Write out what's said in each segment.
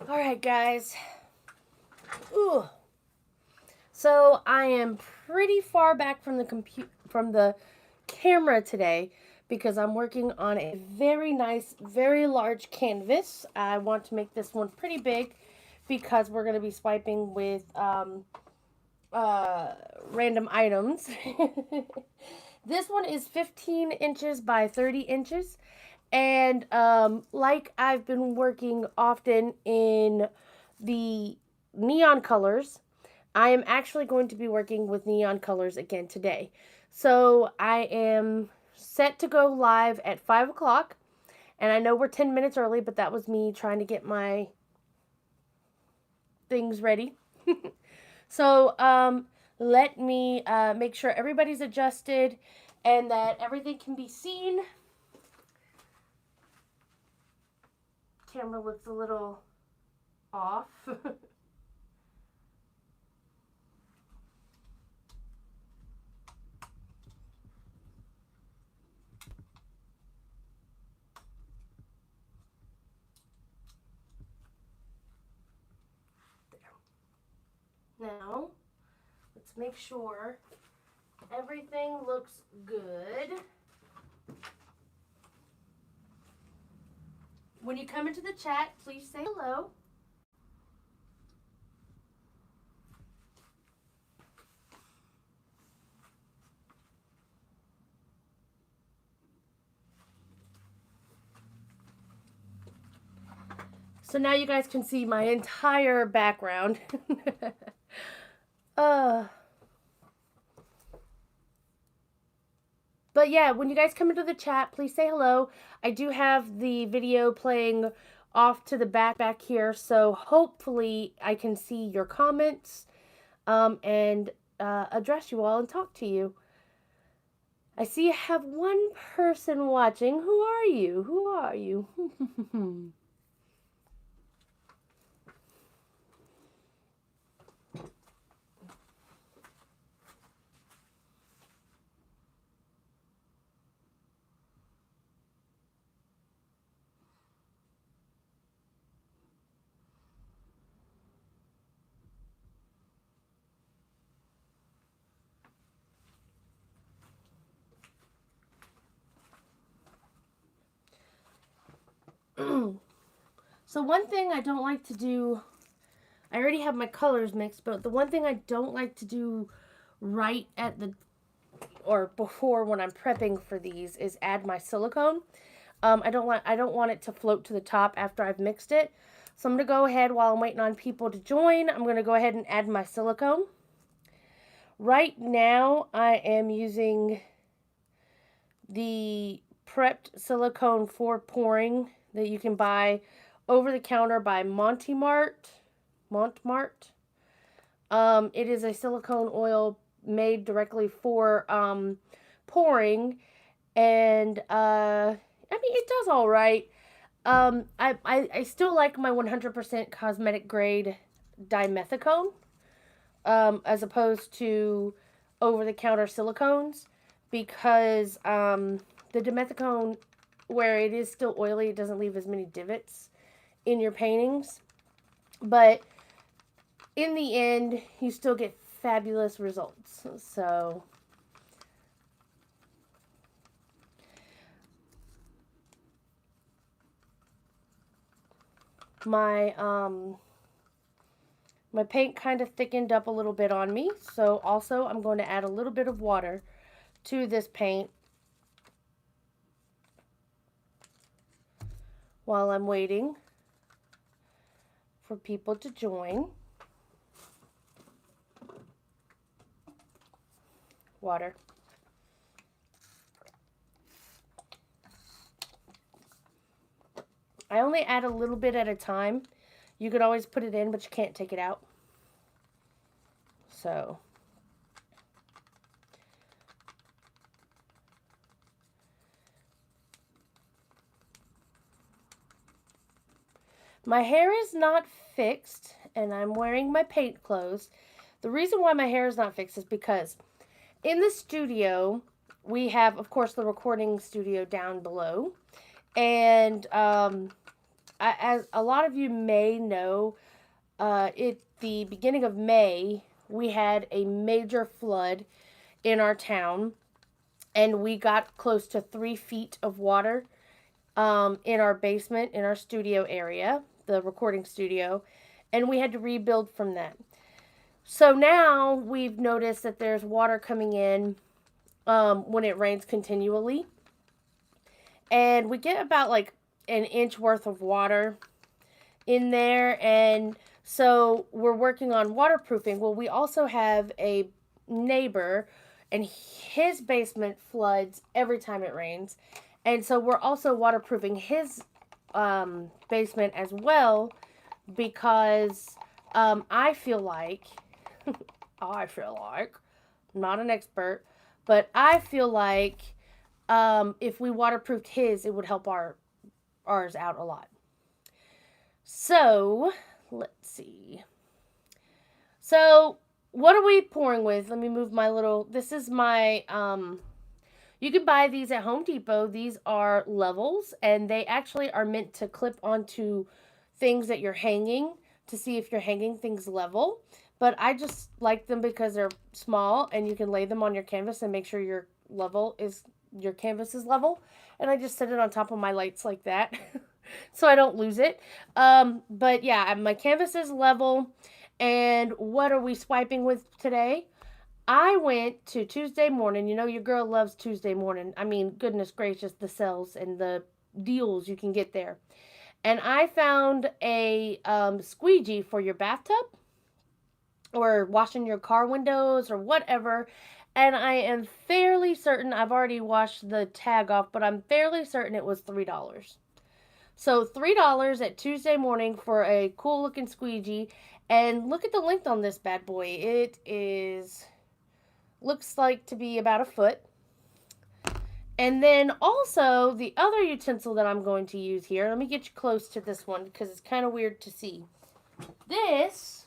All right, guys. Ooh. So I am pretty far back from the camera today because I'm working on a very nice, very large canvas. I want to make this one pretty big because we're going to be swiping with random items. This one is 15 inches by 30 inches. And like I've been working often in the neon colors, I am actually going to be working with neon colors again today. So I am set to go live at 5 o'clock. And I know we're 10 minutes early, but that was me trying to get my things ready. So let me make sure everybody's adjusted and that everything can be seen. Camera looks a little off. Now, let's make sure everything looks good. When you come into the chat, please say hello. So now you guys can see my entire background. uh, but yeah, when you guys come into the chat, please say hello. I do have the video playing off to the back here, so hopefully I can see your comments and address you all and talk to you. I see you have one person watching. Who are you? Who are you? So one thing I don't like to do, I already have my colors mixed, but the one thing I don't like to do right at the, or before when I'm prepping for these is add my silicone. I don't want it to float to the top after I've mixed it. So I'm going to go ahead while I'm waiting on people to join. I'm going to go ahead and add my silicone. Right now I am using the prepped silicone for pouring that you can buy over the counter by Montmart. It is a silicone oil made directly for pouring, and I mean it does all right. I still like my 100% cosmetic grade dimethicone as opposed to over the counter silicones because the dimethicone, where it is still oily, it doesn't leave as many divots in your paintings. But in the end, you still get fabulous results. So my my paint kind of thickened up a little bit on me. So also I'm going to add a little bit of water to this paint while I'm waiting for people to join. Water. I only add a little bit at a time. You could always put it in, but you can't take it out. So my hair is not fixed and I'm wearing my paint clothes. The reason why my hair is not fixed is because in the studio, we have, of course, the recording studio down below. And as a lot of you may know, at the beginning of May, we had a major flood in our town, and we got close to 3 feet of water in our basement, in our studio area, the recording studio, and we had to rebuild from that. So now we've noticed that there's water coming in when it rains continually. And we get about like an inch worth of water in there. And so we're working on waterproofing. Well, we also have a neighbor, and his basement floods every time it rains. And so we're also waterproofing his basement as well, because I feel like, not an expert, but I feel like if we waterproofed his, it would help ours out a lot. So, let's see. So, what are we pouring with? Let me move my little, this is my, you can buy these at Home Depot. These are levels, and they actually are meant to clip onto things that you're hanging to see if you're hanging things level. But I just like them because they're small, and you can lay them on your canvas and make sure your canvas is level. And I just set it on top of my lights like that so I don't lose it. But yeah, my canvas is level. And what are we swiping with today? I went to Tuesday Morning. You know, your girl loves Tuesday Morning. I mean, goodness gracious, the sales and the deals you can get there. And I found a squeegee for your bathtub or washing your car windows or whatever. And I am fairly certain, I've already washed the tag off, but I'm fairly certain it was $3. So $3 at Tuesday Morning for a cool looking squeegee. And look at the length on this bad boy. It looks like to be about a foot. And then also the other utensil that I'm going to use here, let me get you close to this one because it's kind of weird to see. This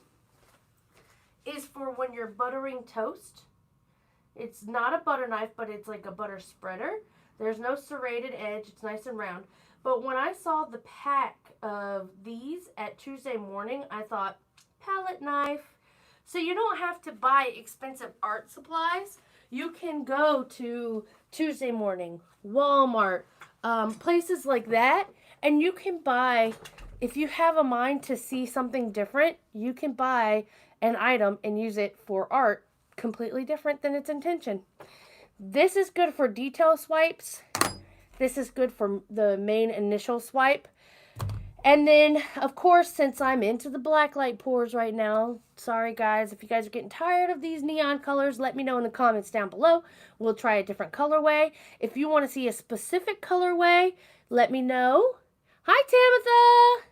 is for when you're buttering toast. It's not a butter knife, but it's like a butter spreader. There's no serrated edge. It's nice and round. But when I saw the pack of these at Tuesday Morning, I thought, palette knife. So you don't have to buy expensive art supplies. You can go to Tuesday Morning, Walmart, places like that, and you can buy, if you have a mind to see something different, you can buy an item and use it for art completely different than its intention. This is good for detail swipes. This is good for the main initial swipe. And then, of course, since I'm into the blacklight pours right now, sorry guys, if you guys are getting tired of these neon colors, let me know in the comments down below. We'll try a different colorway. If you want to see a specific colorway, let me know. Hi, Tamitha!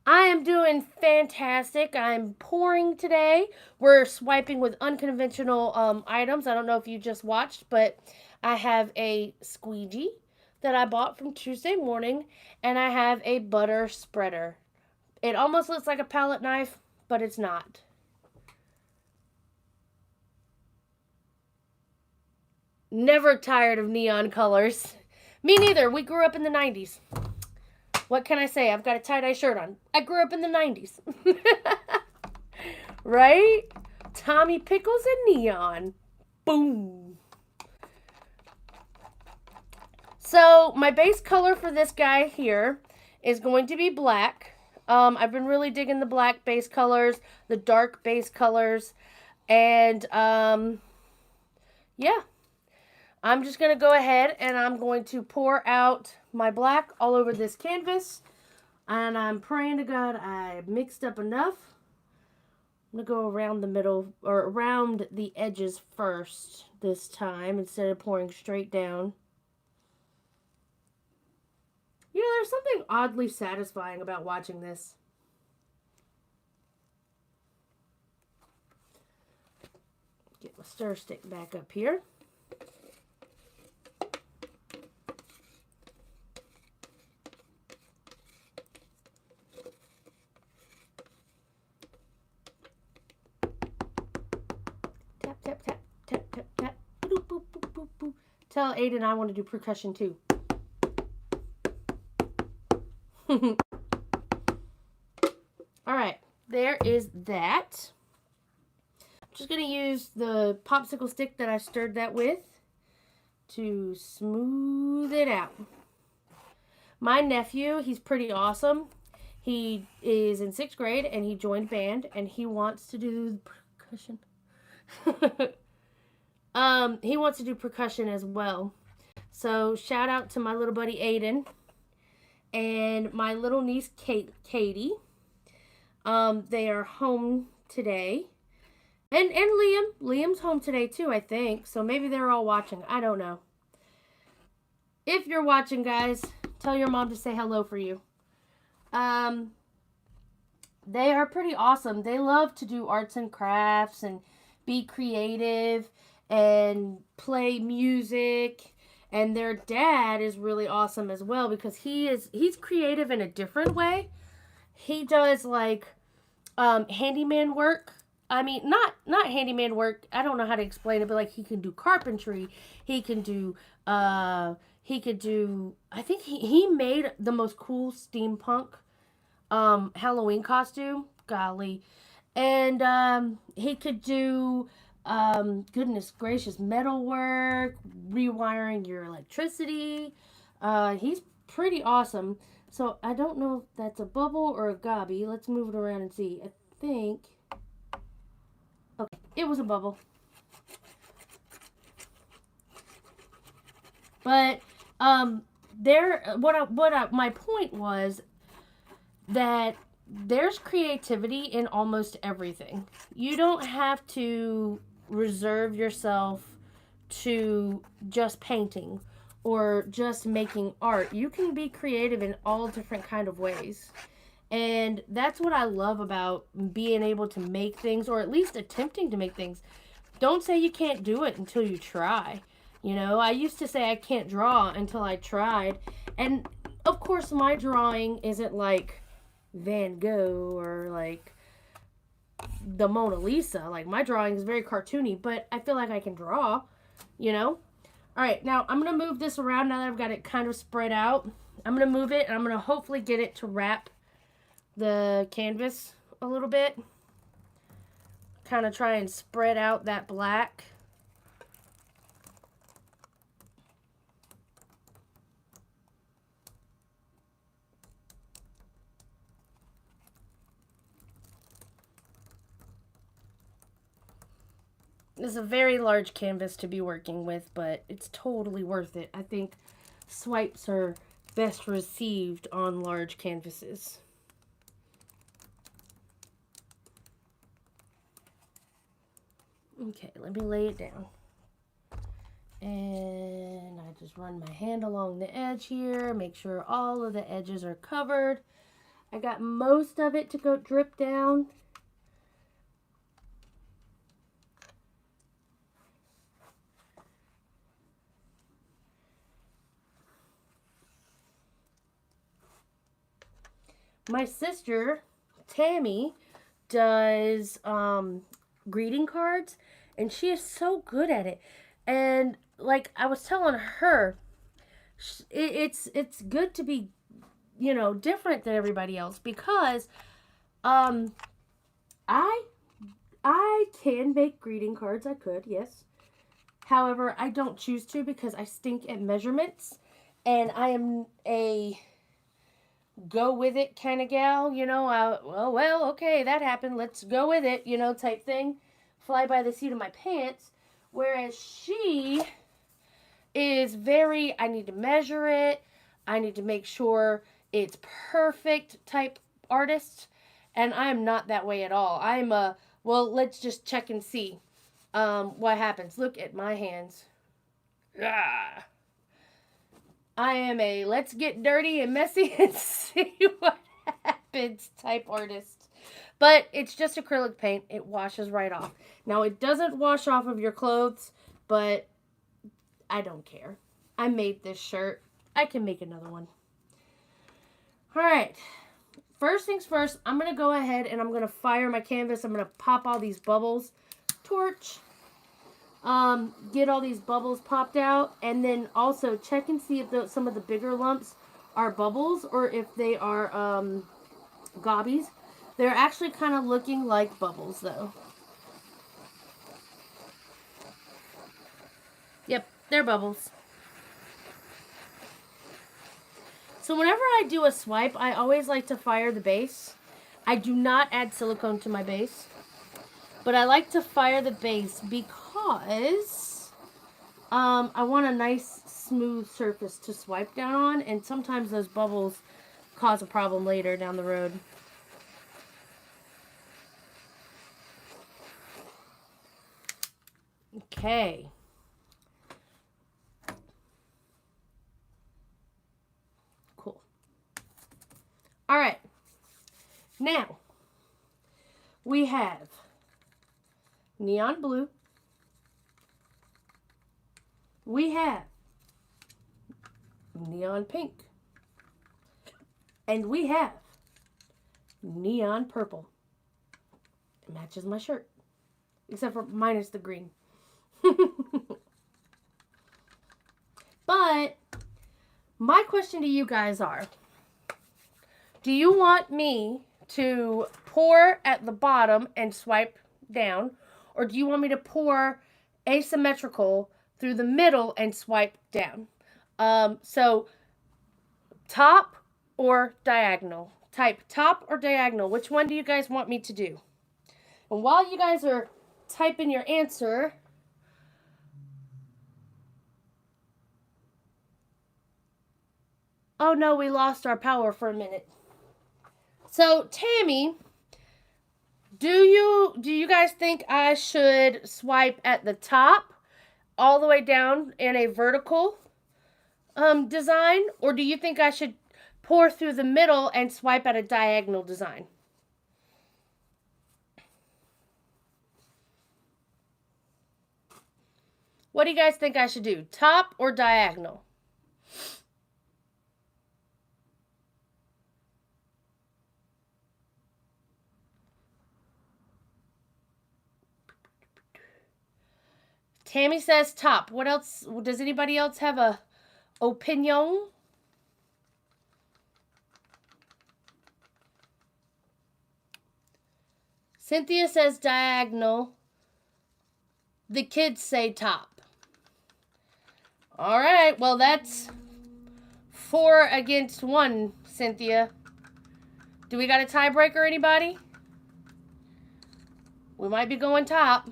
I am doing fantastic. I'm pouring today. We're swiping with unconventional items. I don't know if you just watched, but I have a squeegee that I bought from Tuesday Morning, and I have a butter spreader. It almost looks like a palette knife, but it's not. Never tired of neon colors. Me neither. We grew up in the 90s. What can I say? I've got a tie-dye shirt on. I grew up in the 90s. Right? Tommy Pickles and neon. Boom. So my base color for this guy here is going to be black. I've been really digging the black base colors, the dark base colors, and yeah. I'm just going to go ahead and I'm going to pour out my black all over this canvas. And I'm praying to God I mixed up enough. I'm going to go around the middle, or around the edges first this time instead of pouring straight down. You know, there's something oddly satisfying about watching this. Get my stir stick back up here. Tap, tap, tap, tap, tap, tap. Boop, boop, boop, boop, boop. Tell Aiden I want to do percussion too. Alright, there is that. I'm just going to use the popsicle stick that I stirred that with to smooth it out. My nephew, he's pretty awesome. He is in 6th grade and he joined band and he wants to do percussion. He wants to do percussion as well. So shout out to my little buddy Aiden and my little niece Katie. They are home today. And Liam's home today too, I think. So maybe they're all watching. I don't know. If you're watching, guys, tell your mom to say hello for you. They are pretty awesome. They love to do arts and crafts and be creative and play music. And their dad is really awesome as well because he's creative in a different way. He does like handyman work. I mean, not handyman work. I don't know how to explain it, but like he can do carpentry. He can do I think he made the most cool steampunk Halloween costume. Golly. And he could do goodness gracious, metalwork, rewiring your electricity. He's pretty awesome. So I don't know if that's a bubble or a gobby. Let's move it around and see. I think. Okay, it was a bubble. But my point was that there's creativity in almost everything. You don't have to reserve yourself to just painting or just making art. You can be creative in all different kind of ways. And that's what I love about being able to make things, or at least attempting to make things. Don't say you can't do it until you try. You know, I used to say I can't draw until I tried. And of course, my drawing isn't like Van Gogh or like the Mona Lisa. Like, my drawing is very cartoony, but I feel like I can draw, you know? All right, now I'm going to move this around now that I've got it kind of spread out. I'm going to move it, and I'm going to hopefully get it to wrap the canvas a little bit. Kind of try and spread out that black. This is a very large canvas to be working with, but it's totally worth it. I think swipes are best received on large canvases. Okay, let me lay it down. And I just run my hand along the edge here, make sure all of the edges are covered. I got most of it to go drip down. My sister, Tammy, does greeting cards, and she is so good at it. And like I was telling her, it's good to be, you know, different than everybody else because I can make greeting cards. I could, yes. However, I don't choose to because I stink at measurements, and I am a go with it kind of gal, you know. Well, okay, that happened, let's go with it, you know, type thing. Fly by the seat of my pants. Whereas she is very, I need to measure it, I need to make sure it's perfect type artist. And I am not that way at all. I'm a, well, let's just check and see what happens. Look at my hands. Ah. I am a let's get dirty and messy and see what happens type artist. But it's just acrylic paint. It washes right off. Now, it doesn't wash off of your clothes, but I don't care. I made this shirt. I can make another one. All right. First things first, I'm going to go ahead and I'm going to fire my canvas. I'm going to pop all these bubbles. Torch. Get all these bubbles popped out, and then also check and see if some of the bigger lumps are bubbles or if they are gobbies. They're actually kind of looking like bubbles though. Yep, they're bubbles. So whenever I do a swipe, I always like to fire the base. I do not add silicone to my base. But I like to fire the base because I want a nice smooth surface to swipe down on. And sometimes those bubbles cause a problem later down the road. Okay. Cool. All right. Now, we have neon blue. We have neon pink. And we have neon purple. It matches my shirt. Except for minus the green. But my question to you guys are, do you want me to pour at the bottom and swipe down, or do you want me to pour asymmetrical through the middle and swipe down? So top or diagonal? Type top or diagonal. Which one do you guys want me to do? And while you guys are typing your answer, oh no, we lost our power for a minute. So Tammy, do you guys think I should swipe at the top all the way down in a vertical design, or do you think I should pour through the middle and swipe at a diagonal design? What do you guys think I should do? Top or diagonal? Tammy says top. What else? Does anybody else have a opinion? Cynthia says diagonal. The kids say top. All right. Well, that's 4 against 1, Cynthia. Do we got a tiebreaker, anybody? We might be going top.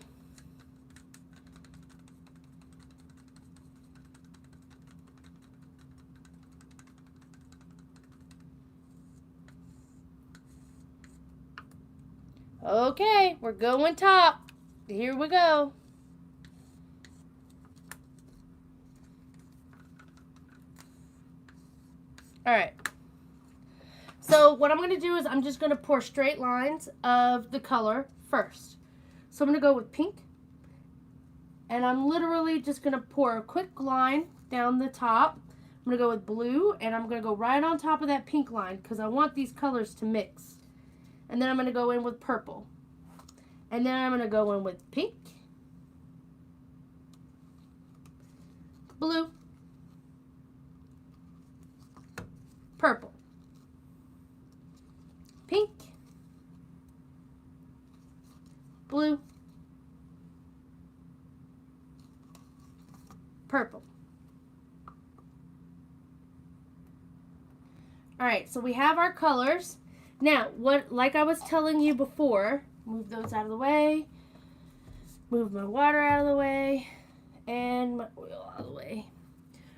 Okay, we're going top. Here we go. All right. So what I'm going to do is I'm just going to pour straight lines of the color first. So I'm going to go with pink. And I'm literally just going to pour a quick line down the top. I'm going to go with blue, and I'm going to go right on top of that pink line because I want these colors to mix. And then I'm going to go in with purple. And then I'm going to go in with pink, blue, purple, pink, blue, purple. All right, so we have our colors. Now, like I was telling you before, move those out of the way, move my water out of the way, and my oil out of the way.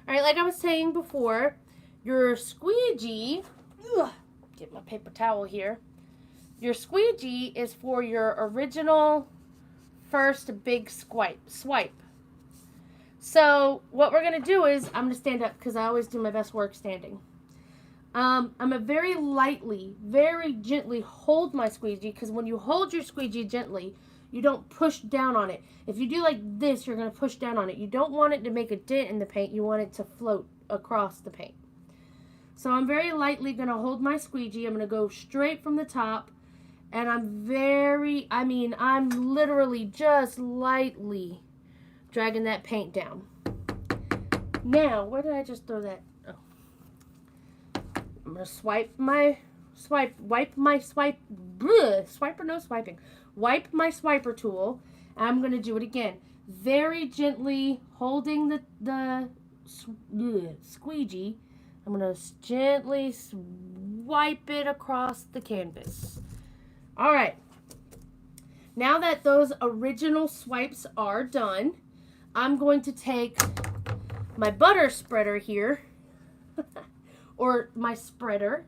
All right, like I was saying before, your squeegee, get my paper towel here. Your squeegee is for your original first big swipe. So what we're going to do is, I'm going to stand up because I always do my best work standing. I'm going to very lightly, very gently hold my squeegee, because when you hold your squeegee gently, you don't push down on it. If you do like this, you're going to push down on it. You don't want it to make a dent in the paint. You want it to float across the paint. So I'm very lightly going to hold my squeegee. I'm going to go straight from the top, and I'm literally just lightly dragging that paint down. Now, where did I just throw that? Oh. I'm going to wipe my swiper, no swiping. Wipe my swiper tool. And I'm going to do it again. Very gently holding the squeegee. I'm going to gently swipe it across the canvas. All right. Now that those original swipes are done, I'm going to take my butter spreader here, or my spreader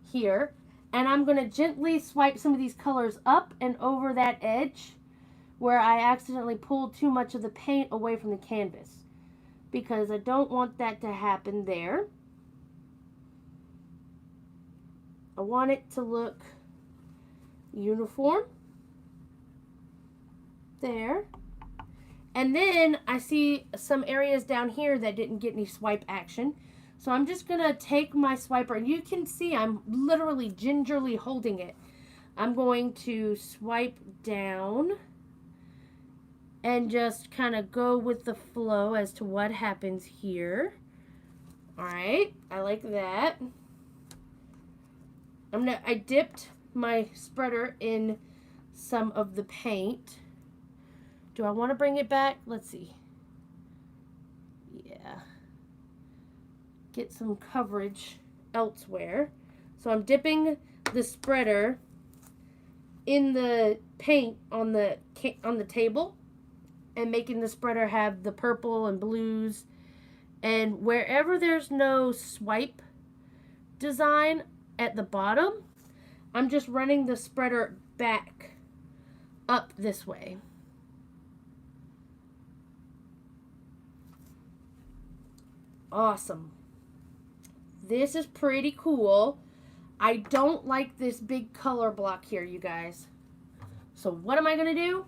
here, and I'm going to gently swipe some of these colors up and over that edge where I accidentally pulled too much of the paint away from the canvas, because I don't want that to happen there. I want it to look uniform. There. And then I see some areas down here that didn't get any swipe action. So I'm just going to take my swiper, and you can see I'm literally gingerly holding it. I'm going to swipe down and just kind of go with the flow as to what happens here. All right, I like that. I dipped my spreader in some of the paint. Do I want to bring it back? Let's see. Yeah. Get some coverage elsewhere. So I'm dipping the spreader in the paint on the table and making the spreader have the purple and blues. And wherever there's no swipe design at the bottom, I'm just running the spreader back up this way. Awesome. This is pretty cool. I don't like this big color block here, you guys. So what am I going to do?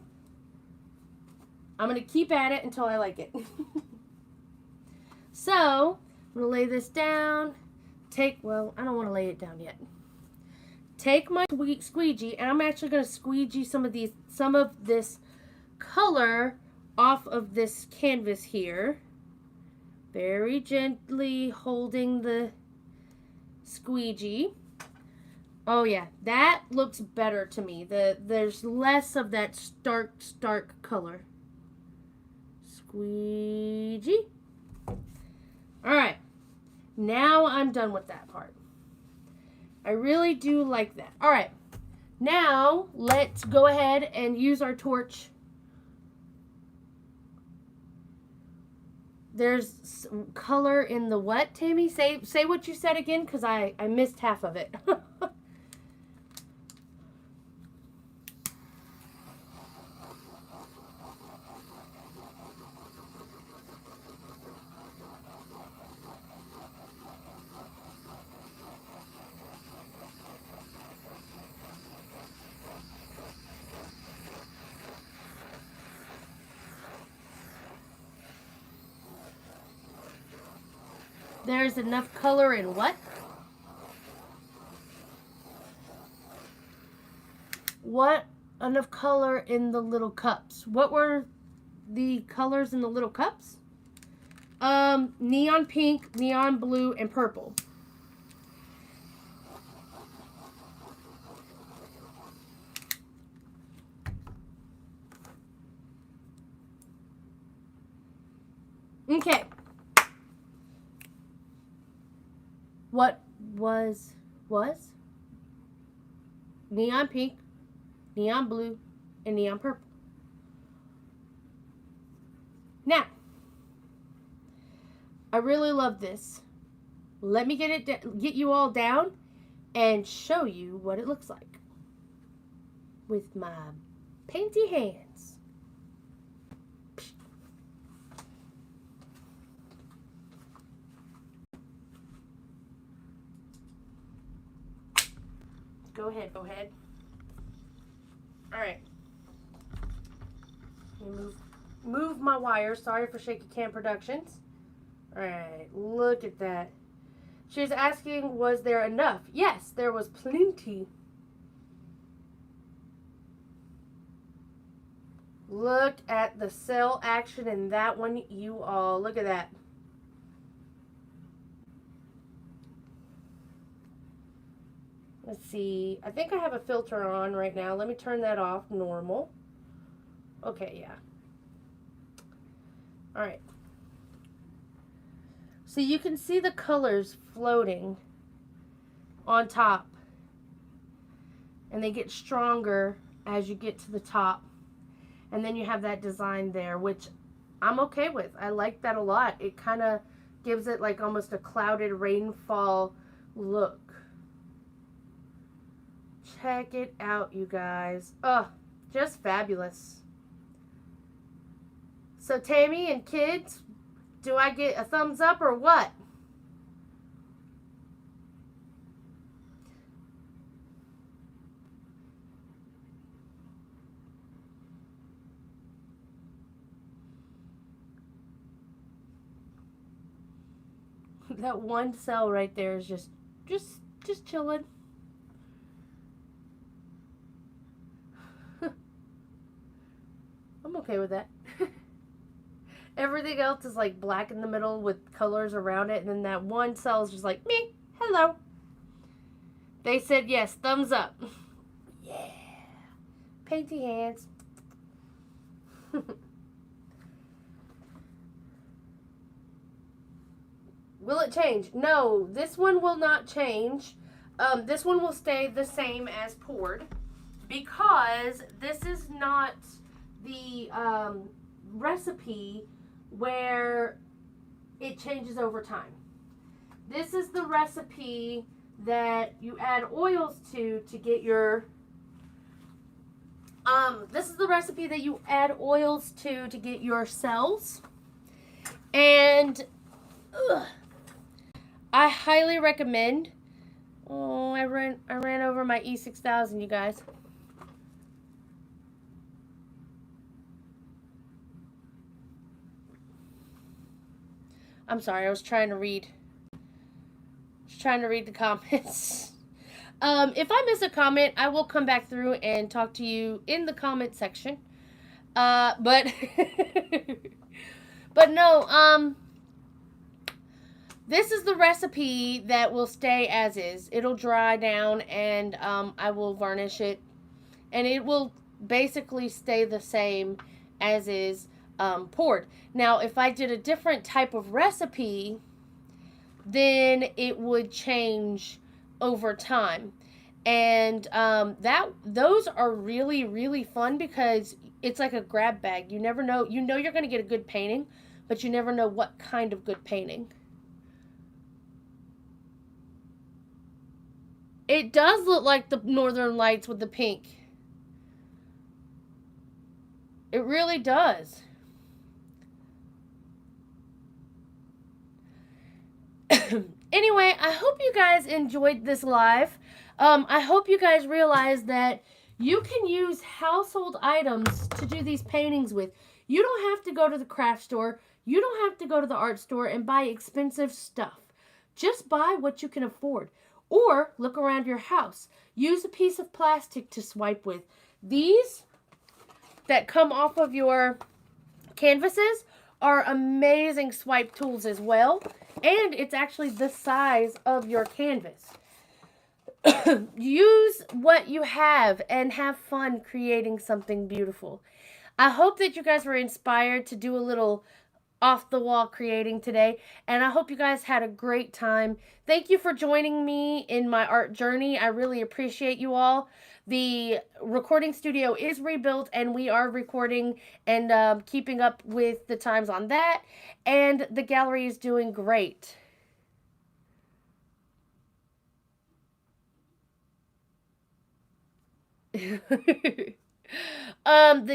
I'm going to keep at it until I like it. So, I'm going to lay this down. Well, I don't want to lay it down yet. Take my squeegee, and I'm actually going to squeegee some of this color off of this canvas here. Very gently holding the squeegee. Oh yeah, that looks better to me. There's less of that stark color. Squeegee. All right, now I'm done with that part. I really do like that. All right, now let's go ahead and use our torch. There's color in the what, Tammy? Say what you said again, because I missed half of it. There's enough color in what? What enough color in the little cups? What were the colors in the little cups? Neon pink, neon blue, and purple. Okay. What was neon pink, neon blue, and neon purple. Now, I really love this. Let me get you all down and show you what it looks like with my painty hands. Go ahead. All right. Move my wires. Sorry for Shaky Cam Productions. All right, look at that. She's asking, was there enough? Yes, there was plenty. Look at the cell action in that one, you all. Look at that. Let's see. I think I have a filter on right now. Let me turn that off. Normal. Okay, yeah. All right. So you can see the colors floating on top. And they get stronger as you get to the top. And then you have that design there, which I'm okay with. I like that a lot. It kind of gives it like almost a clouded rainfall look. Check it out, you guys. Oh, just fabulous. So Tammy and kids, do I get a thumbs up or what? That one cell right there is just chilling. I'm okay with that. Everything else is like black in the middle with colors around it, and then that one cell is just like, me, hello. They said yes, thumbs up. Yeah. Painty hands. Will it change? No, this one will not change. This one will stay the same as poured because this is not the recipe where it changes over time. This is the recipe that you add oils to get your this is the recipe that you add oils to get your cells. And I highly recommend. Oh, I ran over my E6000, you guys. I'm sorry, I was trying to read. The comments. If I miss a comment, I will come back through and talk to you in the comment section. But but no, this is the recipe that will stay as is. It'll dry down and I will varnish it. And it will basically stay the same as is poured. Now, if I did a different type of recipe, then it would change over time. And those are really, really fun because it's like a grab bag. You never know. You know you're going to get a good painting, but you never know what kind of good painting. It does look like the Northern Lights with the pink. It really does. Anyway, I hope you guys enjoyed this live. I hope you guys realize that you can use household items to do these paintings with. You don't have to go to the craft store. You don't have to go to the art store and buy expensive stuff. Just buy what you can afford. Or look around your house. Use a piece of plastic to swipe with. These that come off of your canvases are amazing swipe tools as well. And it's actually the size of your canvas. Use what you have and have fun creating something beautiful. I hope that you guys were inspired to do a little off the wall creating today, and I hope you guys had a great time. Thank you for joining me in my art journey. I really appreciate you all. The recording studio is rebuilt and we are recording and keeping up with the times on that, and the gallery is doing great. The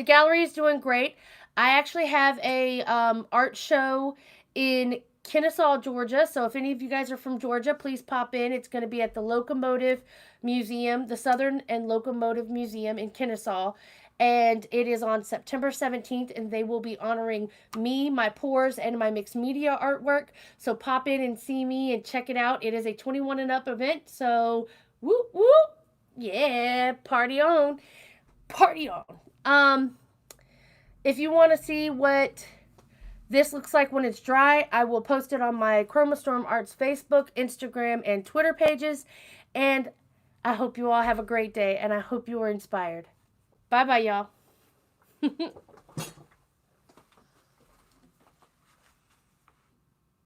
gallery is doing great. I actually have a art show in Kennesaw, Georgia. So if any of you guys are from Georgia, please pop in. It's going to be at the Locomotive Museum, the Southern and Locomotive Museum in Kennesaw. And it is on September 17th, and they will be honoring me, my pours, and my mixed media artwork. So pop in and see me and check it out. It is a 21 and up event. So whoop, whoop. Yeah, party on. Party on. If you want to see what this looks like when it's dry, I will post it on my Chroma Storm Arts Facebook, Instagram, and Twitter pages. And I hope you all have a great day, and I hope you were inspired. Bye bye, y'all.